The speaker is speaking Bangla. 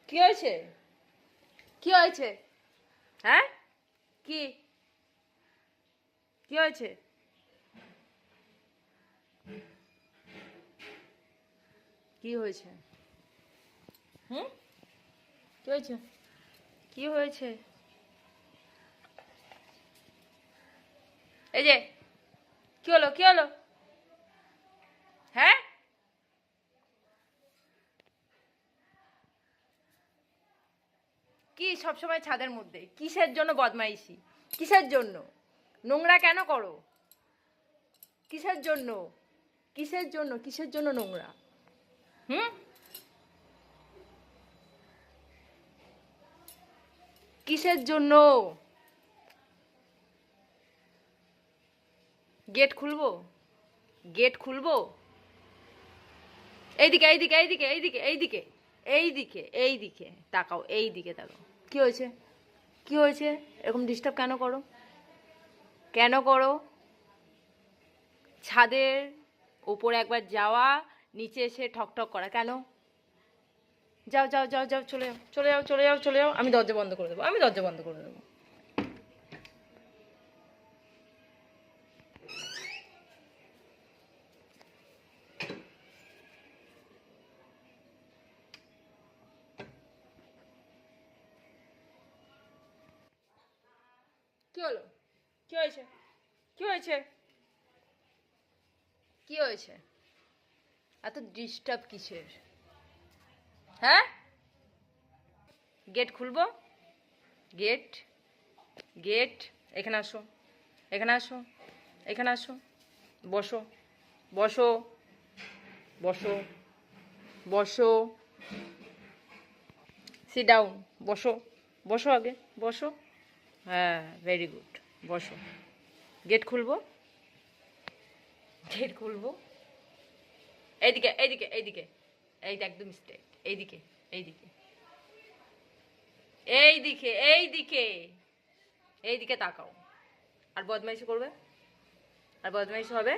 কি হয়েছে? কি হয়েছে? হ্যাঁ, কি কি হয়েছে? কি হয়েছে? হুম, কি হয়েছে? কি হয়েছে? এই যে, কি হলো? কি হলো? হ্যাঁ, কি সবসময় ছাদের মধ্যে? কিসের জন্য বদমাইশি? কিসের জন্য? নোংরা কেন করো? কিসের জন্য? কিসের জন্য? কিসের জন্য নোংরা? হুম, কিসের জন্য? গেট খুলবো? গেট খুলবো? এইদিকে, এইদিকে, এইদিকে, এইদিকে, এইদিকে, এইদিকে, এইদিকে তাকাও, এইদিকে তাকাও। কি হয়েছে? কি হয়েছে? এরকম ডিস্টার্ব কেন করো? কেন করো? ছাদের ওপরে একবার যাওয়া, নিচে এসে ঠক ঠক করা কেন? যাও যাও যাও যাও, চলে যাও, চলে যাও, চলে যাও, চলে যাও। আমি দরজা বন্ধ করে দেবো, আমি দরজা বন্ধ করে দেবো। কি হলো? কি হয়েছে? কি হয়েছে? কি হয়েছে? এত ডিস্টার্ব কিসের? হ্যাঁ, গেট খুলবো? গেট, গেট, এখানে আসো, এখানে আসো, এখানে আসো, বসো, বসো, বসো, বসো, সিট ডাউন, বসো, বসো আগে, বসো। হ্যাঁ, ভেরি গুড, বসো। গেট খুলবো? গেট খুলবো? এইদিকে, এইদিকে, এইদিকে, এইটা একদম স্ট্রেট, এইদিকে, এইদিকে, এইদিকে, এইদিকে, এইদিকে তাকাও। আর বদমাইশি করবে? আর বদমাইশি হবে?